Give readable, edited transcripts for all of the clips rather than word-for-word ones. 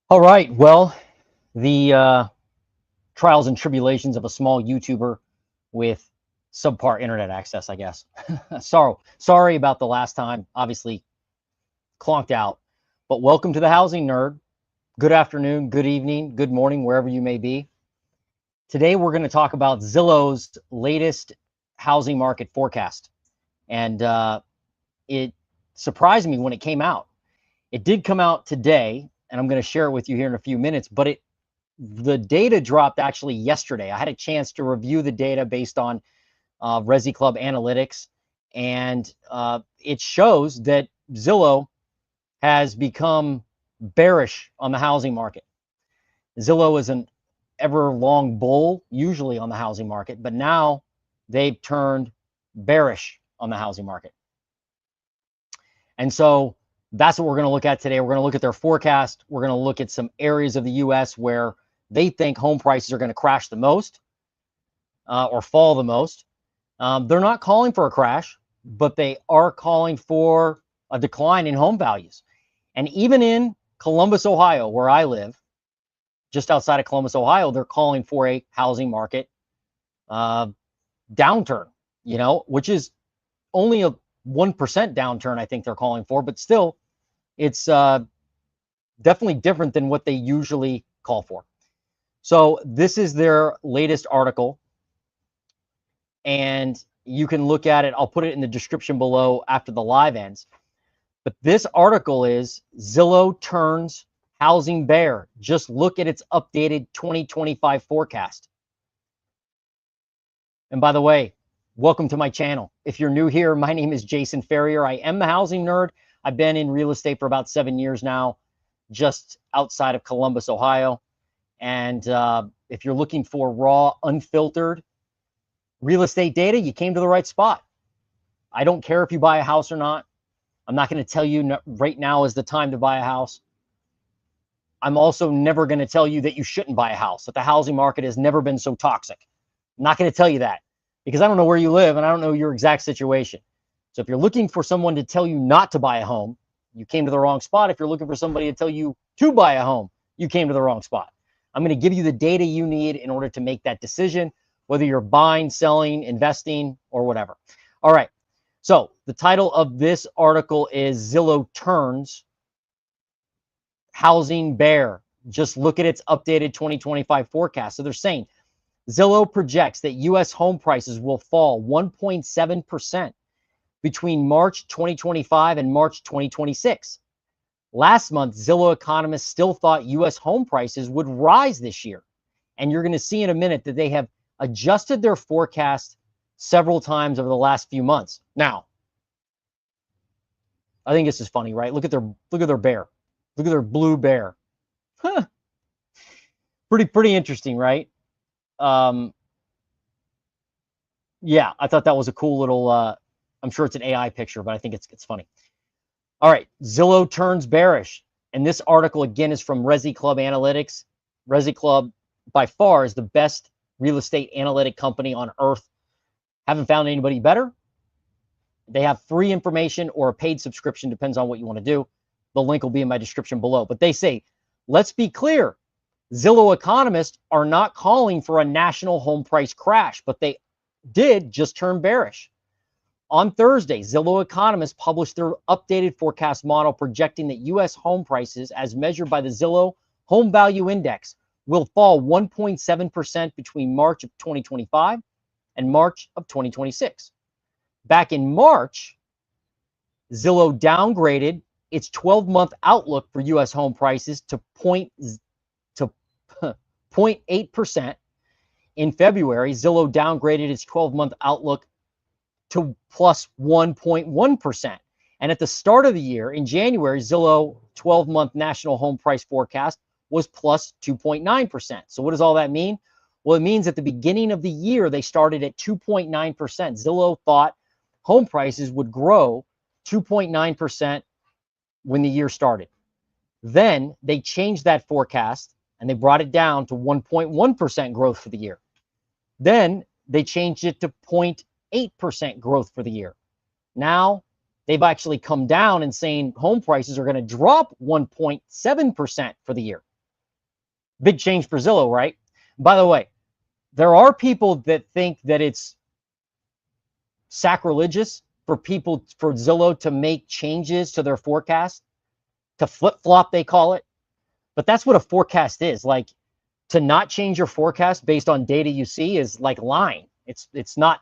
All right. Well, the trials and tribulations of a small YouTuber with subpar internet access, I guess. Sorry about the last time. Obviously, clonked out. But welcome to the Housing Nerd. Good afternoon, good evening, good morning, wherever you may be. Today, we're going to talk about Zillow's latest housing market forecast. And it surprised me when it came out. It did come out today, and I'm going to share it with you here in a few minutes, but the data dropped actually yesterday. I had a chance to review the data based on Resi Club analytics, and it shows that Zillow has become bearish on the housing market. Zillow is an ever-long bull, usually on the housing market, but now they've turned bearish on the housing market. And so that's what we're going to look at today. We're going to look at their forecast. We're going to look at some areas of the U.S. where they think home prices are going to crash the most or fall the most. They're not calling for a crash, but they are calling for a decline in home values. And even in Columbus, Ohio, where I live, just outside of Columbus, Ohio, they're calling for a housing market downturn, which is only a 1% downturn, I think they're calling for, but still, it's definitely different than what they usually call for. So this is their latest article, and you can look at it. I'll put it in the description below after the live ends. But this article is Zillow turns housing bear. Just look at its updated 2025 forecast. And by the way, welcome to my channel. If you're new here, my name is Jason Ferrier. I am the housing nerd. I've been in real estate for about 7 years now, just outside of Columbus, Ohio. And if you're looking for raw, unfiltered real estate data, you came to the right spot. I don't care if you buy a house or not. I'm not going to tell you right now is the time to buy a house. I'm also never going to tell you that you shouldn't buy a house, that the housing market has never been so toxic. I'm not going to tell you that because I don't know where you live and I don't know your exact situation. So if you're looking for someone to tell you not to buy a home, you came to the wrong spot. If you're looking for somebody to tell you to buy a home, you came to the wrong spot. I'm going to give you the data you need in order to make that decision, whether you're buying, selling, investing, or whatever. All right. So the title of this article is Zillow turns housing bear. Just look at its updated 2025 forecast. So they're saying Zillow projects that U.S. home prices will fall 1.7% between March 2025 and March 2026. Last month, Zillow economists still thought U.S. home prices would rise this year. And you're going to see in a minute that they have adjusted their forecast several times over the last few months. Now, I think this is funny, right? Look at their bear. Look at their blue bear. Huh. Pretty interesting, right? Yeah, I thought that was a cool little I'm sure it's an AI picture, but I think it's funny. All right, Zillow turns bearish. And this article, again, is from Resi Club Analytics. Resi Club, by far, is the best real estate analytic company on earth. Haven't found anybody better. They have free information or a paid subscription, depends on what you want to do. The link will be in my description below. But they say, let's be clear. Zillow economists are not calling for a national home price crash, but they did just turn bearish. On Thursday, Zillow economists published their updated forecast model projecting that U.S. home prices, as measured by the Zillow Home Value Index, will fall 1.7% between March of 2025 and March of 2026. Back in March, Zillow downgraded its 12-month outlook for U.S. home prices to 0.8%. In February, Zillow downgraded its 12-month outlook to plus 1.1%. And at the start of the year, in January, Zillow 12-month national home price forecast was plus 2.9%. So what does all that mean? Well, it means at the beginning of the year, they started at 2.9%. Zillow thought home prices would grow 2.9% when the year started. Then they changed that forecast and they brought it down to 1.1% growth for the year. Then they changed it to 0.8% growth for the year. Now they've actually come down and saying home prices are going to drop 1.7% for the year. Big change for Zillow, right? By the way, there are people that think that it's sacrilegious for Zillow to make changes to their forecast, to flip-flop, they call it. But that's what a forecast is. Like, to not change your forecast based on data you see is like lying. It's not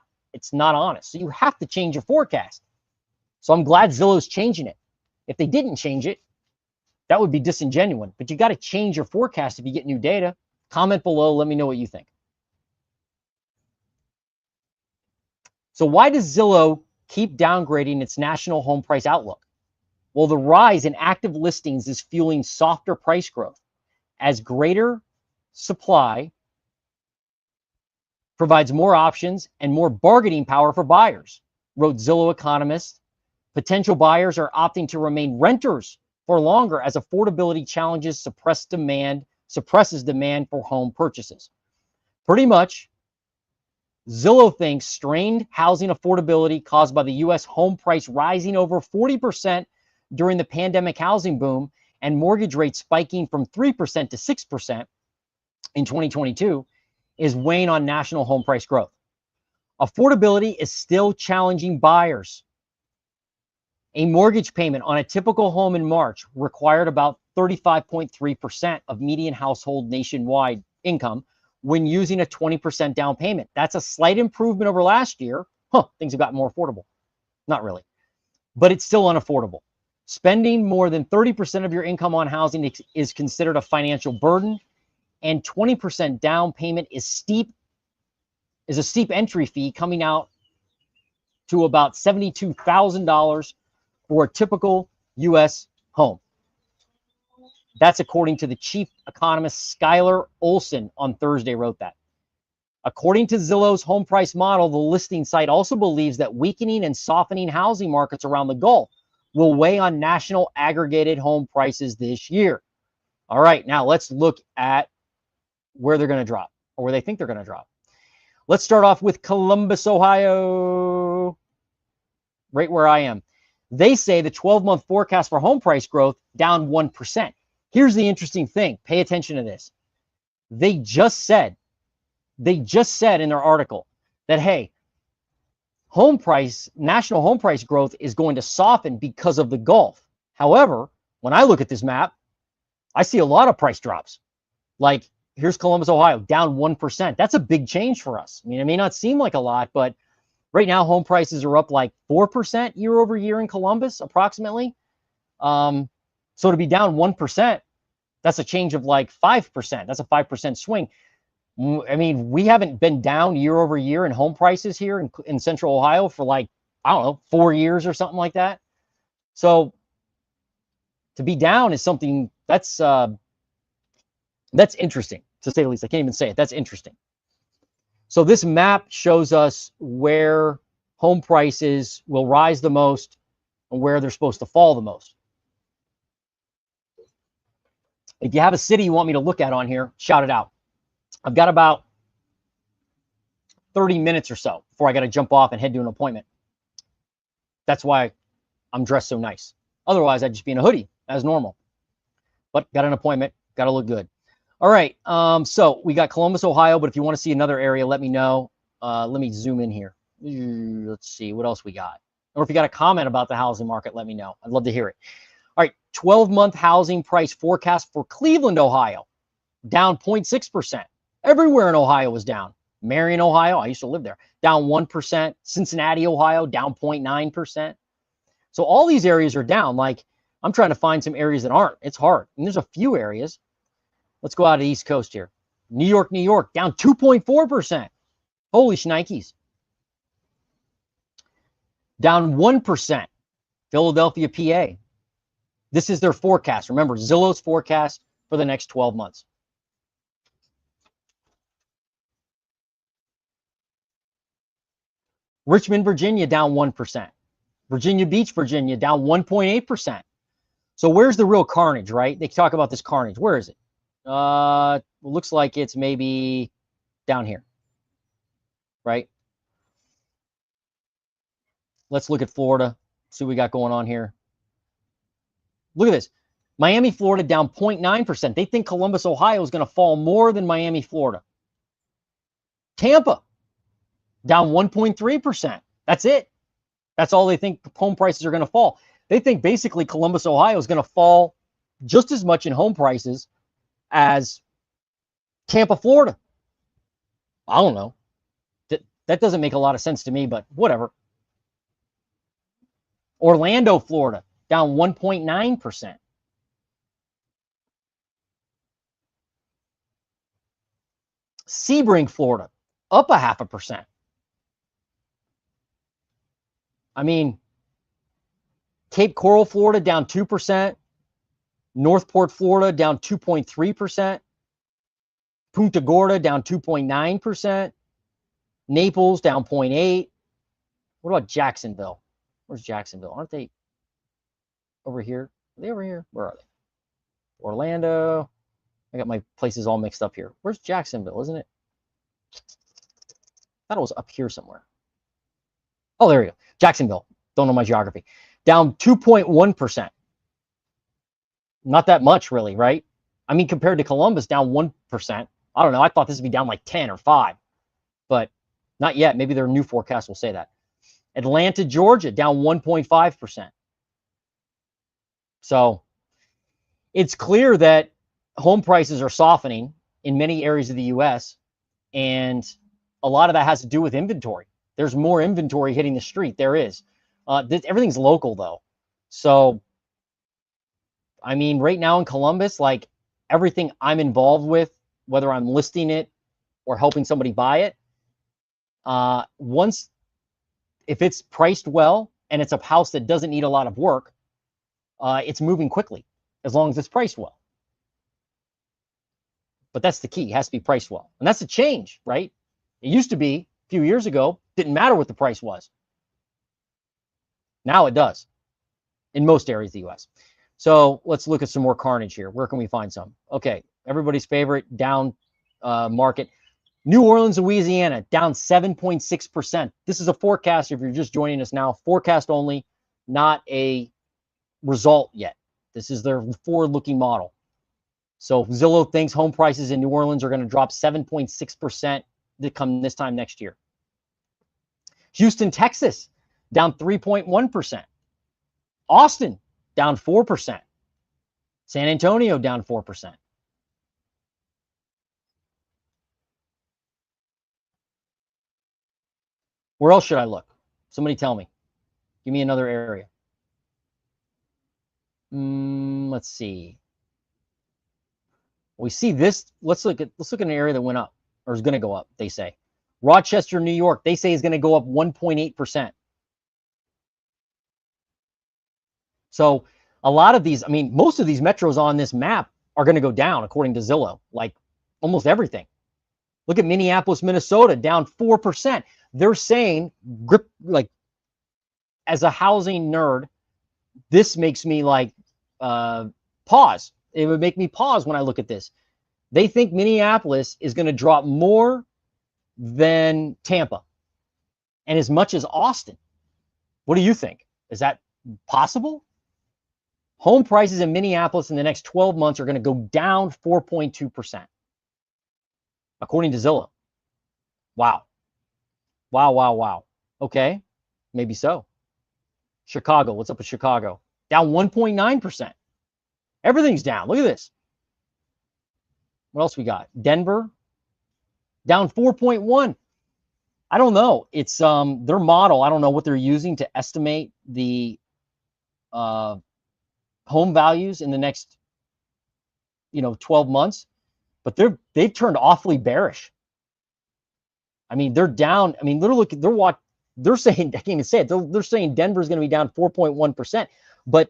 honest. So you have to change your forecast. So I'm glad Zillow's changing it. If they didn't change it, that would be disingenuous. But you got to change your forecast if you get new data. Comment below. Let me know what you think. So why does Zillow keep downgrading its national home price outlook? Well, the rise in active listings is fueling softer price growth as greater supply provides more options and more bargaining power for buyers, wrote Zillow economists. Potential buyers are opting to remain renters for longer as affordability challenges suppresses demand for home purchases. Pretty much, Zillow thinks strained housing affordability caused by the U.S. home price rising over 40% during the pandemic housing boom and mortgage rates spiking from 3% to 6% in 2022 is weighing on national home price growth. Affordability is still challenging buyers. A mortgage payment on a typical home in March required about 35.3% of median household nationwide income when using a 20% down payment. That's a slight improvement over last year. Things have gotten more affordable. Not really, but it's still unaffordable. Spending more than 30% of your income on housing is considered a financial burden, and 20% down payment is a steep entry fee, coming out to about $72,000 for a typical U.S. home. That's according to the chief economist Skylar Olson on Thursday wrote that. According to Zillow's home price model, the listing site also believes that weakening and softening housing markets around the Gulf will weigh on national aggregated home prices this year. All right, now let's look at where they're going to drop, or where they think they're going to drop. Let's start off with Columbus, Ohio, right where I am. They say the 12-month forecast for home price growth down 1%. Here's the interesting thing. Pay attention to this. They just said in their article that, hey, national home price growth is going to soften because of the Gulf. However, when I look at this map, I see a lot of price drops. Like, here's Columbus, Ohio, down 1%. That's a big change for us. I mean, it may not seem like a lot, but right now home prices are up like 4% year over year in Columbus, approximately. So to be down 1%, that's a change of like 5%. That's a 5% swing. I mean, we haven't been down year over year in home prices here in Central Ohio for like, I don't know, 4 years or something like that. So to be down is something that's interesting, to say the least. I can't even say it. That's interesting. So this map shows us where home prices will rise the most and where they're supposed to fall the most. If you have a city you want me to look at on here, shout it out. I've got about 30 minutes or so before I got to jump off and head to an appointment. That's why I'm dressed so nice. Otherwise, I'd just be in a hoodie as normal. But got an appointment, got to look good. All right, so we got Columbus, Ohio, but if you want to see another area, let me know. Let me zoom in here. Let's see what else we got. Or if you got a comment about the housing market, let me know. I'd love to hear it. All right, 12-month housing price forecast for Cleveland, Ohio, down 0.6%. Everywhere in Ohio was down. Marion, Ohio, I used to live there, down 1%. Cincinnati, Ohio, down 0.9%. So all these areas are down. Like, I'm trying to find some areas that aren't. It's hard. And there's a few areas. Let's go out to the East Coast here. New York, down 2.4%. Holy shnikes. Down 1%. Philadelphia, PA. This is their forecast. Remember, Zillow's forecast for the next 12 months. Richmond, Virginia, down 1%. Virginia Beach, Virginia, down 1.8%. So where's the real carnage, right? They talk about this carnage. Where is it? Looks like it's maybe down here, right? Let's look at Florida, see what we got going on here. Look at this. Miami, Florida down 0.9%. They think Columbus, Ohio is going to fall more than Miami, Florida. Tampa down 1.3%. That's it. That's all they think home prices are going to fall. They think basically Columbus, Ohio is going to fall just as much in home prices as Tampa, Florida. I don't know. That doesn't make a lot of sense to me, but whatever. Orlando, Florida down 1.9%. Sebring, Florida up 0.5%. I mean, Cape Coral, Florida down 2%. Northport, Florida down 2.3%. Punta Gorda down 2.9%. Naples down 0.8%. What about Jacksonville? Where's Jacksonville? Aren't they over here? Are they over here? Where are they? Orlando. I got my places all mixed up here. Where's Jacksonville, isn't it? I thought it was up here somewhere. Oh, there we go. Jacksonville. Don't know my geography. Down 2.1%. Not that much, really, right? I mean, compared to Columbus, down 1%. I don't know. I thought this would be down like 10 or 5, but not yet. Maybe their new forecast will say that. Atlanta, Georgia, down 1.5%. So it's clear that home prices are softening in many areas of the U.S., and a lot of that has to do with inventory. There's more inventory hitting the street. There is. Everything's local, though. So, I mean, right now in Columbus, like everything I'm involved with, whether I'm listing it or helping somebody buy it, if it's priced well and it's a house that doesn't need a lot of work, it's moving quickly as long as it's priced well. But that's the key. It has to be priced well. And that's a change, right? It used to be a few years ago, didn't matter what the price was. Now it does in most areas of the U.S. So let's look at some more carnage here. Where can we find some? Okay, everybody's favorite down market. New Orleans, Louisiana, down 7.6%. This is a forecast. If you're just joining us now, forecast only, not a result yet. This is their forward-looking model. So Zillow thinks home prices in New Orleans are going to drop 7.6% to come this time next year. Houston, Texas, down 3.1%. Austin, down 4%. San Antonio, down 4%. Where else should I look? Somebody tell me. Give me another area. Let's see. We see this. Let's look at an area that went up or is going to go up. They say Rochester, New York. They say is going to go up 1.8%. So a lot of these, I mean, most of these metros on this map are going to go down according to Zillow. Like almost everything. Look at Minneapolis, Minnesota, down 4%. They're saying, like, as a housing nerd, this makes me like pause. It would make me pause when I look at this. They think Minneapolis is going to drop more than Tampa and as much as Austin. What do you think? Is that possible? Home prices in Minneapolis in the next 12 months are going to go down 4.2%, according to Zillow. Wow. Wow, wow, wow. Okay, maybe so. Chicago, what's up with Chicago? Down 1.9%. Everything's down. Look at this. What else we got? Denver, down 4.1. I don't know. It's their model. I don't know what they're using to estimate the home values in the next 12 months, but they've turned awfully bearish. I mean, they're down. I mean, they're saying, I can't even say it. They're saying Denver's going to be down 4.1%, but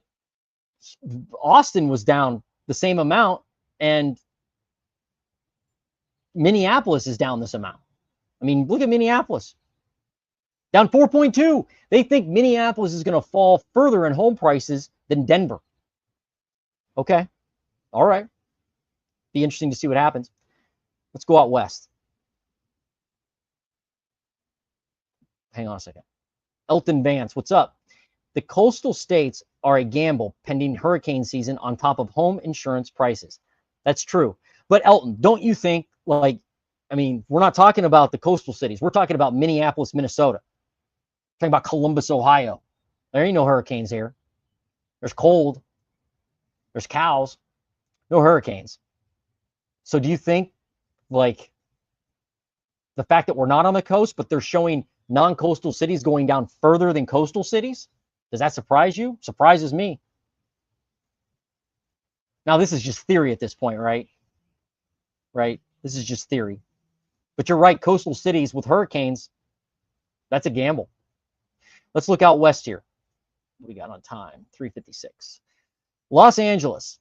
Austin was down the same amount, and Minneapolis is down this amount. I mean, look at Minneapolis, down 4.2. They think Minneapolis is going to fall further in home prices than Denver. Okay, all right. Be interesting to see what happens. Let's go out west. Hang on a second. Elton Vance, what's up? The coastal states are a gamble pending hurricane season on top of home insurance prices. That's true. But Elton, don't you think, like, I mean, we're not talking about the coastal cities. We're talking about Minneapolis, Minnesota. We're talking about Columbus, Ohio. There ain't no hurricanes here. There's cold. There's cows. No hurricanes. So do you think, like, the fact that we're not on the coast, but they're showing non-coastal cities going down further than coastal cities, does that surprise you? Surprises me. Now, this is just theory at this point, right? Right? This is just theory. But you're right, coastal cities with hurricanes, that's a gamble. Let's look out west here. What we got on time? 3:56. Los Angeles,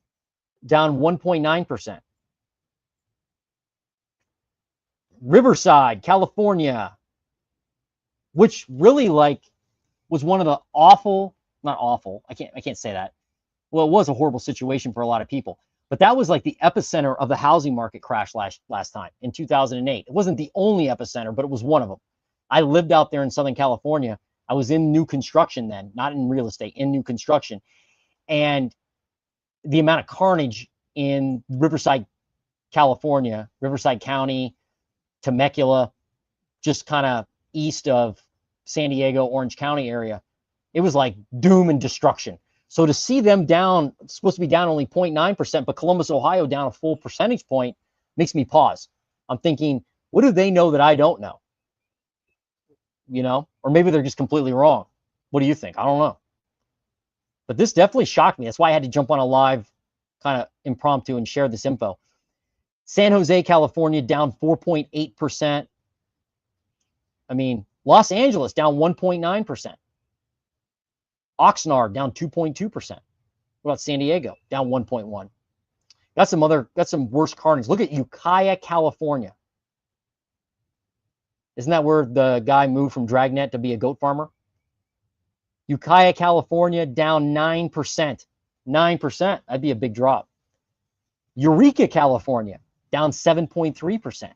down 1.9%. Riverside, California, which really, like, was one of the awful, not awful, I can't say that. Well, it was a horrible situation for a lot of people. But that was like the epicenter of the housing market crash last time in 2008. It wasn't the only epicenter, but it was one of them. I lived out there in Southern California. I was in new construction then, not in real estate, in new construction. And the amount of carnage in Riverside, California, Riverside County, Temecula, just kind of east of San Diego, Orange County area, it was like doom and destruction. So to see them down, supposed to be down only 0.9%, but Columbus, Ohio down a full percentage point, makes me pause. I'm thinking, what do they know that I don't know? You know, or maybe they're just completely wrong. What do you think? I don't know. But this definitely shocked me. That's why I had to jump on a live kind of impromptu and share this info. San Jose, California, down 4.8%. I mean, Los Angeles down 1.9%. Oxnard down 2.2%. What about San Diego? Down 1.1%. That's some worse carnage. Look at Ukiah, California. Isn't that where the guy moved from Dragnet to be a goat farmer? Ukiah, California, down 9%. 9%. That'd be a big drop. Eureka, California, down 7.3%.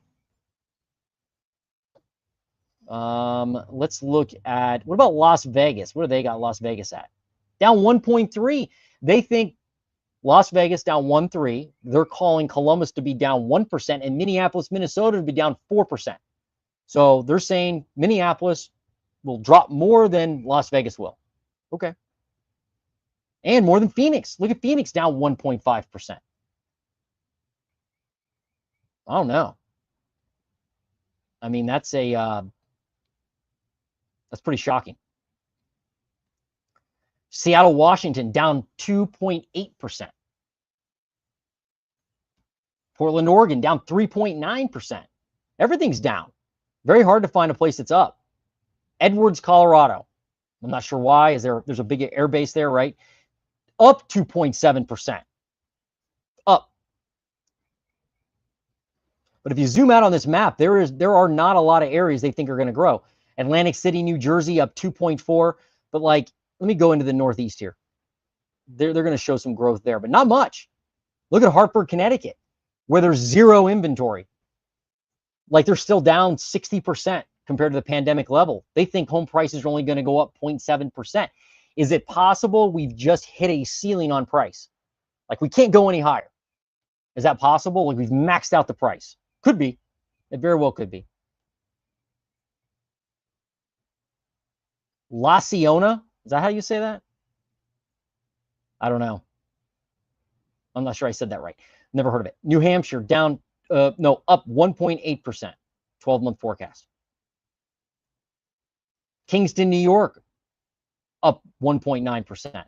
Let's look at, what about Las Vegas? What do they got Las Vegas at? Down 1.3. They think Las Vegas down 1.3. They're calling Columbus to be down 1% and Minneapolis, Minnesota to be down 4%. So they're saying Minneapolis will drop more than Las Vegas will. Okay. And more than Phoenix. Look at Phoenix down 1.5%. I don't know. I mean, that's pretty shocking. Seattle, Washington, down 2.8%. Portland, Oregon, down 3.9%. Everything's down. Very hard to find a place that's up. Edwards, Colorado. I'm not sure why. There's a big air base there, right? Up 2.7%. Up. But if you zoom out on this map, there are not a lot of areas they think are going to grow. Atlantic City, New Jersey, up 2.4. But like, let me go into the Northeast here. They're going to show some growth there, but not much. Look at Hartford, Connecticut, where there's zero inventory. Like, they're still down 60% compared to the pandemic level. They think home prices are only going to go up 0.7%. Is it possible we've just hit a ceiling on price? Like, we can't go any higher. Is that possible? Like, we've maxed out the price. Could be. It very well could be. La Ciona, is that how you say that? I don't know. I'm not sure I said that right. Never heard of it. New Hampshire down, up 1.8%, 12-month forecast. Kingston, New York, up 1.9%. What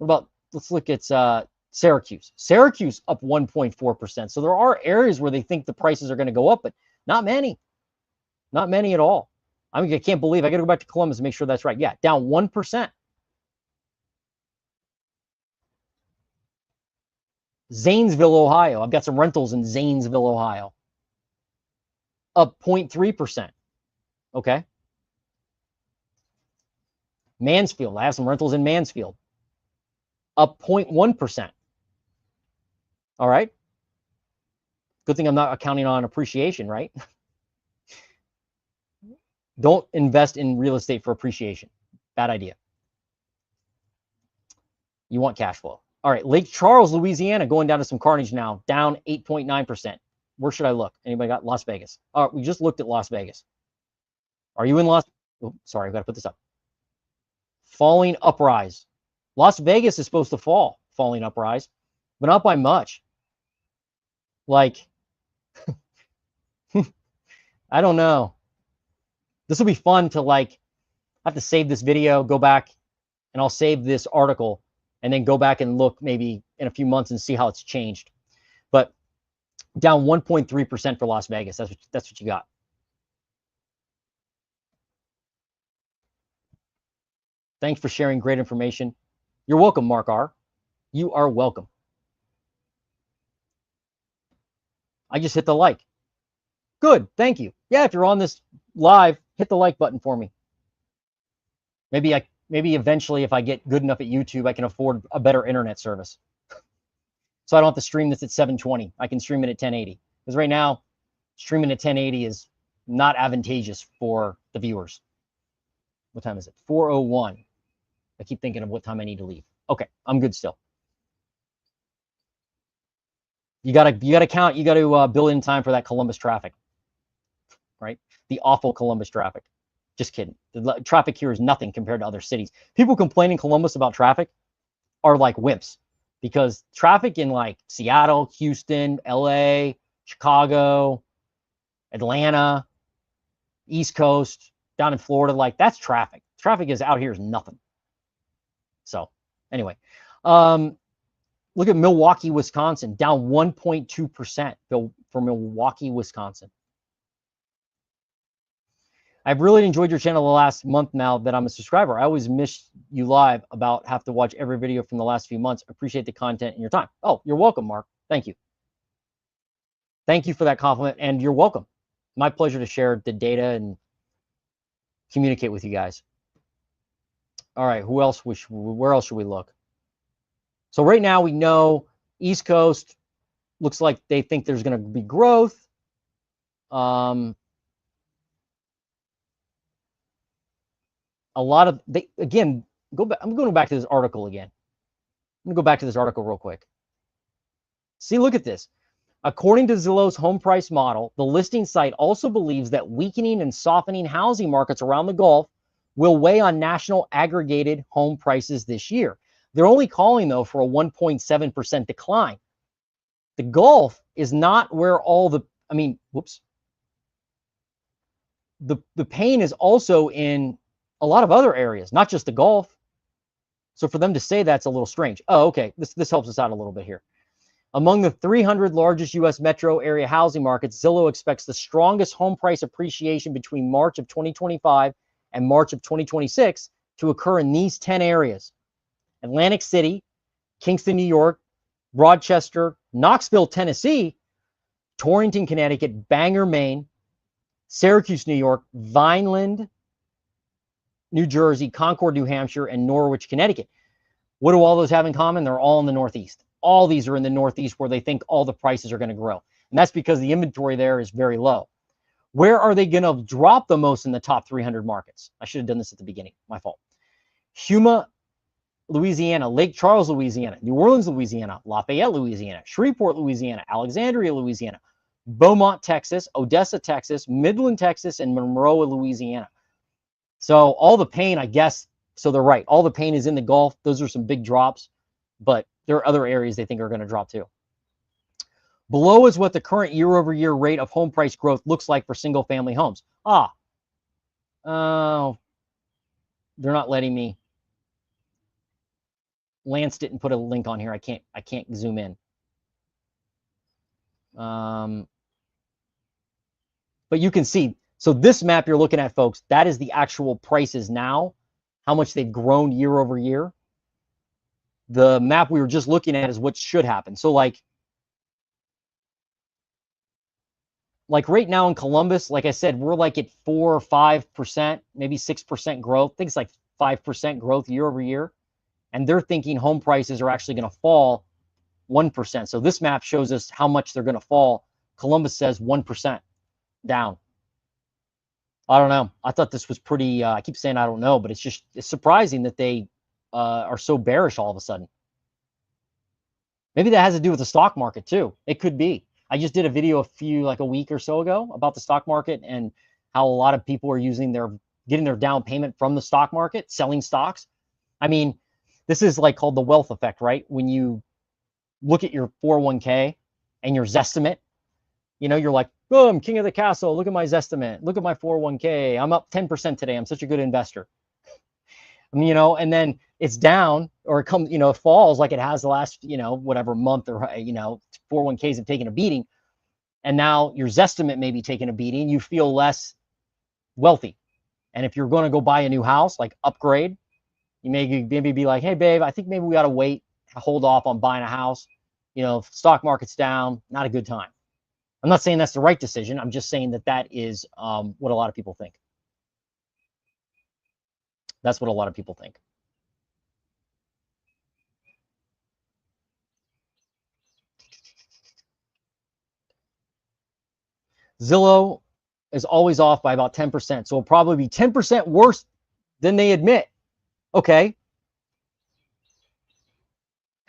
about, let's look at Syracuse. Syracuse up 1.4%. So there are areas where they think the prices are going to go up, but not many. Not many at all. I mean, I can't believe, I got to go back to Columbus and make sure that's right. Yeah, down 1%. Zanesville, Ohio. I've got some rentals in Zanesville, Ohio. Up 0.3%. Okay. Mansfield. I have some rentals in Mansfield. Up 0.1%. All right. Good thing I'm not accounting on appreciation, right? Don't invest in real estate for appreciation. Bad idea. You want cash flow. All right, Lake Charles, Louisiana, going down to some carnage now, down 8.9%. Where should I look? Anybody got Las Vegas? All right, we just looked at Las Vegas. Are you in Las? Oh, sorry, I've got to put this up. Falling uprise. Las Vegas is supposed to fall, falling uprise, but not by much. Like, I don't know. This will be fun to like, I have to save this video, go back, and I'll save this article, and then go back and look maybe in a few months and see how it's changed. But down 1.3% for Las Vegas. That's what you got. Thanks for sharing great information. You're welcome, Mark R. You are welcome. I just hit the like. Good, thank you. Yeah, if you're on this live, hit the like button for me. Maybe eventually, if I get good enough at YouTube, I can afford a better internet service. So I don't have to stream this at 720. I can stream it at 1080. Because right now, streaming at 1080 is not advantageous for the viewers. What time is it? 4:01. I keep thinking of what time I need to leave. Okay, I'm good still. You gotta count. You gotta build in time for that Columbus traffic, right? The awful Columbus traffic. Just kidding. The traffic here is nothing compared to other cities. People complaining Columbus about traffic are like wimps, because traffic in like Seattle, Houston, LA, Chicago, Atlanta, East Coast, down in Florida, like that's traffic. Traffic is out here is nothing. So anyway, look at Milwaukee, Wisconsin, down 1.2% for Milwaukee, Wisconsin. I've really enjoyed your channel the last month now that I'm a subscriber. I always miss you live, about have to watch every video from the last few months. Appreciate the content and your time. Oh, you're welcome, Mark. Thank you. Thank you for that compliment, and you're welcome. My pleasure to share the data and communicate with you guys. All right, where else should we look? So right now we know East Coast looks like they think there's going to be growth. A lot of again, go back. I'm going back to this article again. I'm going to go back to this article real quick. See, look at this. According to Zillow's home price model, the listing site also believes that weakening and softening housing markets around the Gulf will weigh on national aggregated home prices this year. They're only calling, though, for a 1.7% decline. The Gulf is not where all the, I mean, whoops. The pain is also in a lot of other areas, not just the Gulf. So for them to say that's a little strange. Oh, okay. This helps us out a little bit here. Among the 300 largest U.S. metro area housing markets, Zillow expects the strongest home price appreciation between March of 2025 and March of 2026 to occur in these 10 areas: Atlantic City, Kingston, New York, Rochester, Knoxville, Tennessee, Torrington, Connecticut, Bangor, Maine, Syracuse, New York, Vineland, New Jersey, Concord, New Hampshire, and Norwich, Connecticut. What do all those have in common? They're all in the Northeast. All these are in the Northeast, where they think all the prices are going to grow. And that's because the inventory there is very low. Where are they going to drop the most in the top 300 markets? I should have done this at the beginning. My fault. Huma, Louisiana, Lake Charles, Louisiana, New Orleans, Louisiana, Lafayette, Louisiana, Shreveport, Louisiana, Alexandria, Louisiana, Beaumont, Texas, Odessa, Texas, Midland, Texas, and Monroe, Louisiana. So all the pain, I guess, so they're right. All the pain is in the Gulf. Those are some big drops, but there are other areas they think are going to drop too. Below is what the current year-over-year rate of home price growth looks like for single-family homes. Oh, they're not letting me. Lance didn't put a link on here. I can't zoom in. But you can see. So this map you're looking at, folks, that is the actual prices now, how much they've grown year over year. The map we were just looking at is what should happen. So like right now in Columbus, like I said, we're like at 4 or 5%, maybe 6% growth. I think it's like 5% growth year over year. And they're thinking home prices are actually going to fall 1%. So this map shows us how much they're going to fall. Columbus says 1% down. I don't know. I thought this was pretty, I keep saying I don't know, but it's surprising that they are so bearish all of a sudden. Maybe that has to do with the stock market too. It could be. I just did a video like a week or so ago about the stock market and how a lot of people are getting their down payment from the stock market, selling stocks. I mean, this is like called the wealth effect, right? When you look at your 401k and your Zestimate, you're like, oh, I'm king of the castle. Look at my Zestimate. Look at my 401k. I'm up 10% today. I'm such a good investor. And then it's down or it comes, it falls like it has the last, whatever month or, 401ks have taken a beating. And now your Zestimate may be taking a beating. You feel less wealthy. And if you're going to go buy a new house, like upgrade, you maybe be like, hey, babe, I think maybe we got to wait, hold off on buying a house. If the stock market's down, not a good time. I'm not saying that's the right decision. I'm just saying that is what a lot of people think. That's what a lot of people think. Zillow is always off by about 10%. So it'll probably be 10% worse than they admit. Okay.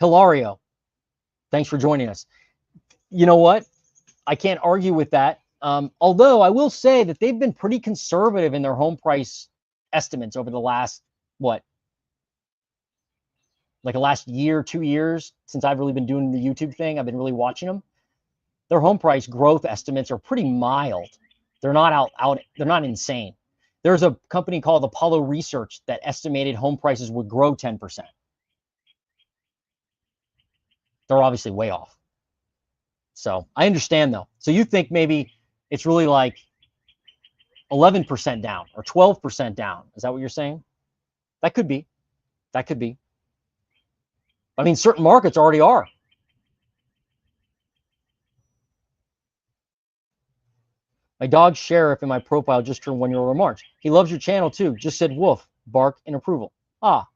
Hilario, thanks for joining us. You know what? I can't argue with that. Although I will say that they've been pretty conservative in their home price estimates over the last, like the last year, 2 years, since I've really been doing the YouTube thing. I've been really watching them. Their home price growth estimates are pretty mild. They're not they're not insane. There's a company called Apollo Research that estimated home prices would grow 10%. They're obviously way off. So I understand though. So you think maybe it's really like 11% down or 12% down. Is that what you're saying? That could be. That could be. I mean, certain markets already are. My dog Sheriff in my profile just turned 1 year old in March. He loves your channel too. Just said woof, bark in approval. Ah.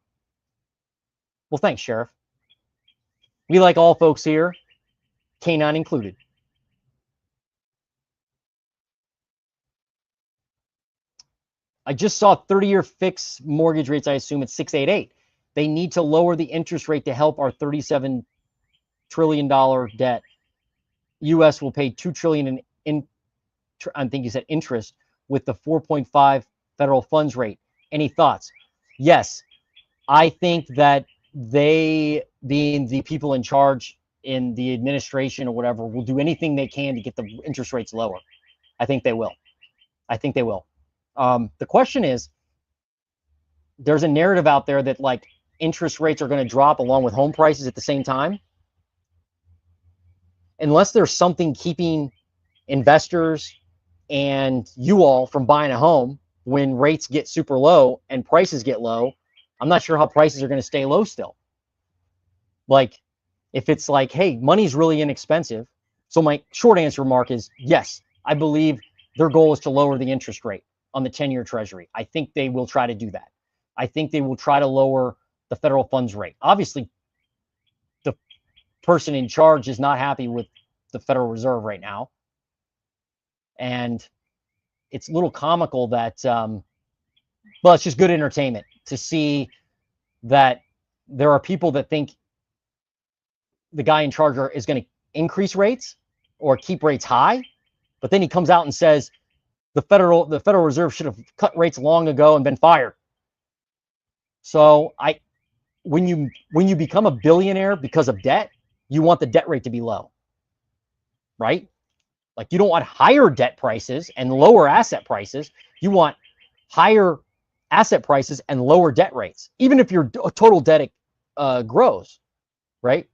Well, thanks, Sheriff. We like all folks here, canine included. I just saw 30-year fixed mortgage rates. I assume it's 6.88. They need to lower the interest rate to help our $37 trillion debt. U.S. will pay $2 trillion in I think you said interest with the 4.5 federal funds rate. Any thoughts? Yes, I think that they, being the people in charge in the administration or whatever, will do anything they can to get the interest rates lower. I think they will. I think they will. The question is, there's a narrative out there that like interest rates are going to drop along with home prices at the same time. Unless there's something keeping investors and you all from buying a home when rates get super low and prices get low, I'm not sure how prices are going to stay low still. Like, if it's like, hey, money's really inexpensive. So my short answer, Mark, is yes, I believe their goal is to lower the interest rate on the 10-year treasury. I think they will try to do that. I think they will try to lower the federal funds rate. Obviously, the person in charge is not happy with the Federal Reserve right now. And it's a little comical that, well, it's just good entertainment to see that there are people that think the guy in charge is going to increase rates or keep rates high, but then he comes out and says the Federal Reserve should have cut rates long ago and been fired. So when you become a billionaire because of debt, you want the debt rate to be low, right? Like, you don't want higher debt prices and lower asset prices. You want higher asset prices and lower debt rates, even if your total debt grows, right?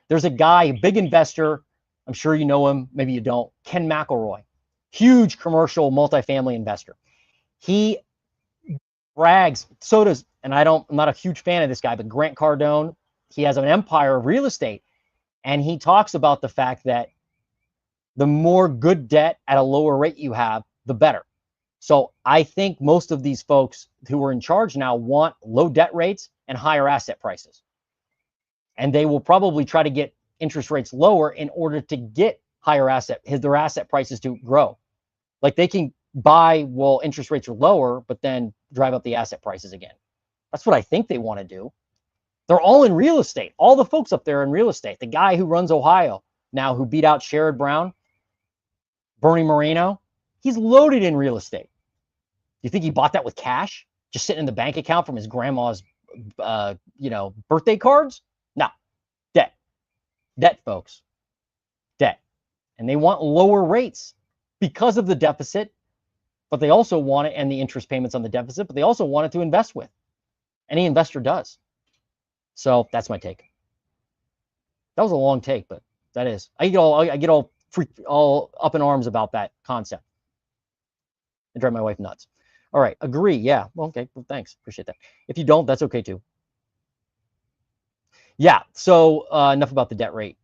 There's a guy, a big investor, I'm sure you know him, maybe you don't, Ken McElroy, huge commercial multifamily investor. He brags, so does, and I'm not a huge fan of this guy, but Grant Cardone, he has an empire of real estate, and he talks about the fact that the more good debt at a lower rate you have, the better. So I think most of these folks who are in charge now want low debt rates and higher asset prices. And they will probably try to get interest rates lower in order to get higher their asset prices to grow. Like, they can buy while interest rates are lower, but then drive up the asset prices again. That's what I think they want to do. They're all in real estate. All the folks up there are in real estate. The guy who runs Ohio now, who beat out Sherrod Brown, Bernie Moreno, he's loaded in real estate. You think he bought that with cash, just sitting in the bank account from his grandma's, birthday cards? No, debt, folks, debt. And they want lower rates because of the deficit, but they also want it, and the interest payments on the deficit, but they also want it to invest with. Any investor does. So that's my take. That was a long take, but that is. I get all up in arms about that concept. I drive my wife nuts. All right, agree. Yeah. Well, okay. Well, thanks. Appreciate that. If you don't, that's okay too. Yeah. So enough about the debt rate.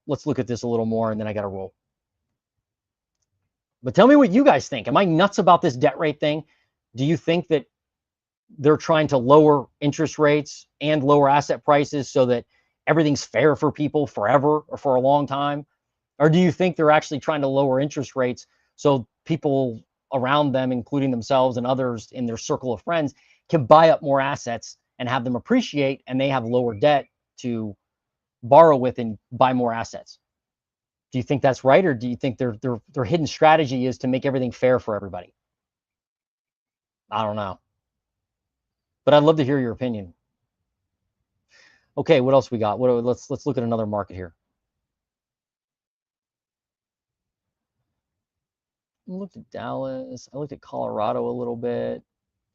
Let's look at this a little more, and then I got to roll. But tell me what you guys think. Am I nuts about this debt rate thing? Do you think that they're trying to lower interest rates and lower asset prices so that everything's fair for people forever or for a long time? Or do you think they're actually trying to lower interest rates so people around them, including themselves and others in their circle of friends, can buy up more assets and have them appreciate, and they have lower debt to borrow with and buy more assets? Do you think that's right, or do you think their hidden strategy is to make everything fair for everybody? I don't know, but I'd love to hear your opinion. Okay, what else we got? Let's look at another market here. I looked at Dallas. I looked at Colorado a little bit.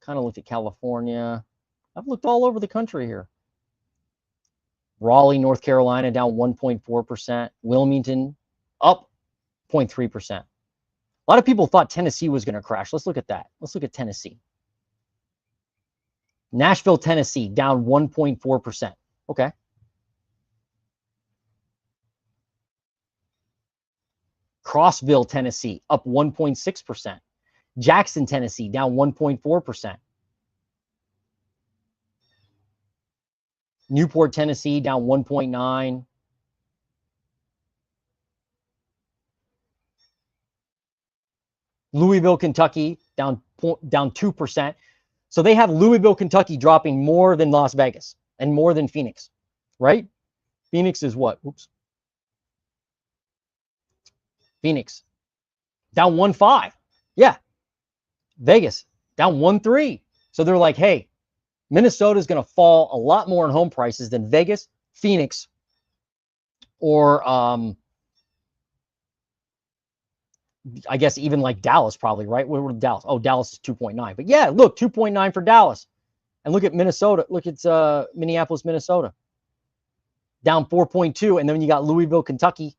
Kind of looked at California. I've looked all over the country here. Raleigh, North Carolina, down 1.4%. Wilmington, up 0.3%. A lot of people thought Tennessee was going to crash. Let's look at that. Let's look at Tennessee. Nashville, Tennessee, down 1.4%. Okay. Crossville, Tennessee, up 1.6%. Jackson, Tennessee, down 1.4%. Newport, Tennessee, down 1.9%. Louisville, Kentucky, down 2%. So they have Louisville, Kentucky dropping more than Las Vegas and more than Phoenix, right? Phoenix is what? Oops. Phoenix, down 1.5%. Yeah. Vegas, down 1.3%. So they're like, hey, Minnesota is going to fall a lot more in home prices than Vegas, Phoenix, or I guess even like Dallas, probably, right? What was Dallas? Oh, Dallas is 2.9%. But yeah, look, 2.9% for Dallas. And look at Minnesota. Look at Minneapolis, Minnesota, down 4.2%. And then you got Louisville, Kentucky.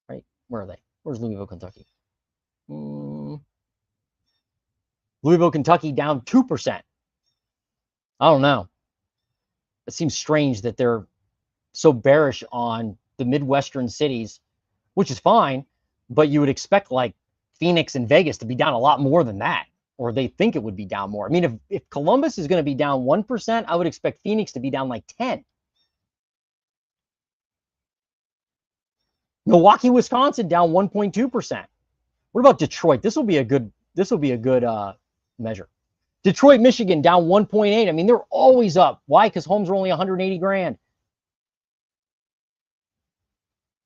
Right? Where are they? Where's Louisville, Kentucky? Louisville, Kentucky, down 2%. I don't know. It seems strange that they're so bearish on the Midwestern cities, which is fine, but you would expect like Phoenix and Vegas to be down a lot more than that, or they think it would be down more. I mean, if Columbus is going to be down 1%, I would expect Phoenix to be down like 10%. Milwaukee, Wisconsin, down 1.2%. What about Detroit? This will be a good measure. Detroit, Michigan, down 1.8%. I mean, they're always up. Why? Because homes are only 180 grand.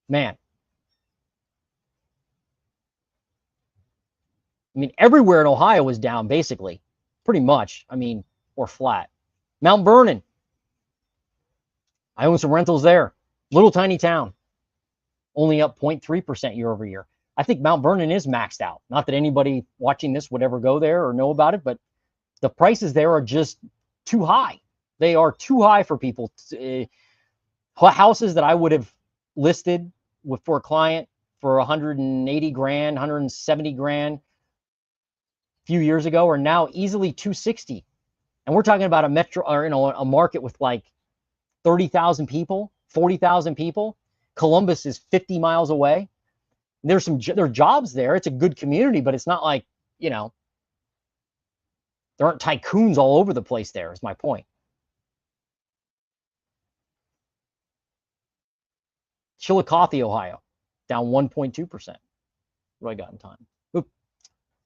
Man. I mean, everywhere in Ohio is down, basically. Pretty much. I mean, or flat. Mount Vernon. I own some rentals there. Little tiny town. Only up 0.3% year over year. I think Mount Vernon is maxed out. Not that anybody watching this would ever go there or know about it, but the prices there are just too high. They are too high for people. Houses that I would have listed for a client for 180 grand, 170 grand a few years ago are now easily 260. And we're talking about a metro, or a market with like 30,000 people, 40,000 people. Columbus is 50 miles away. There are jobs there. It's a good community, but it's not like, there aren't tycoons all over the place there, is my point. Chillicothe, Ohio, down 1.2%. What do I got in time? Oop,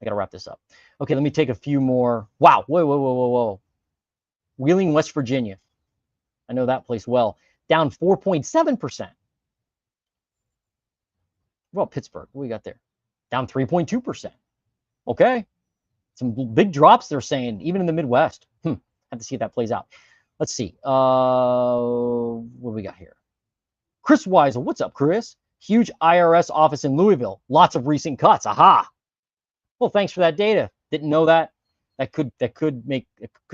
I got to wrap this up. Okay, let me take a few more. Wow, whoa. Wheeling, West Virginia. I know that place well. Down 4.7%. Well, Pittsburgh, what we got there? Down 3.2%. Okay. Some big drops they're saying, even in the Midwest. Have to see if that plays out. Let's see. What do we got here? Chris Weisel. What's up, Chris? Huge IRS office in Louisville. Lots of recent cuts. Aha. Well, thanks for that data. Didn't know that. That could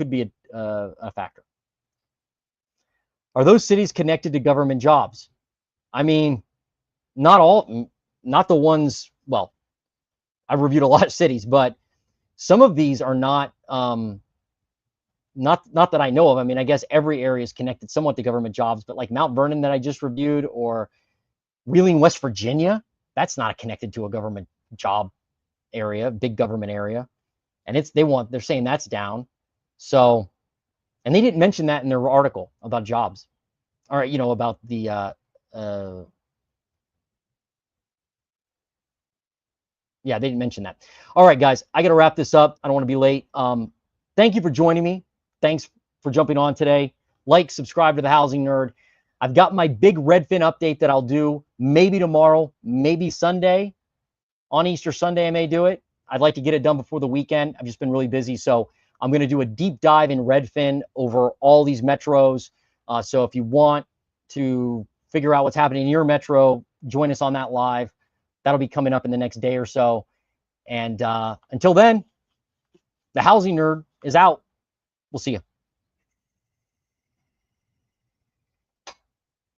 be a factor. Are those cities connected to government jobs? I mean, not the ones. Well, I've reviewed a lot of cities, but some of these are not that I know of. I mean, I guess every area is connected somewhat to government jobs, but like Mount Vernon that I just reviewed, or Wheeling, West Virginia, that's not connected to a government job area, big government area. And they're saying that's down. So, and they didn't mention that in their article about jobs. All right, about the yeah, they didn't mention that. All right, guys, I got to wrap this up. I don't want to be late. Thank you for joining me. Thanks for jumping on today. Like, subscribe to the Housing Nerd. I've got my big Redfin update that I'll do maybe tomorrow, maybe Sunday. On Easter Sunday, I may do it. I'd like to get it done before the weekend. I've just been really busy. So I'm going to do a deep dive in Redfin over all these metros. So if you want to figure out what's happening in your metro, join us on that live. That'll be coming up in the next day or so. And until then, the Housing Nerd is out. We'll see you.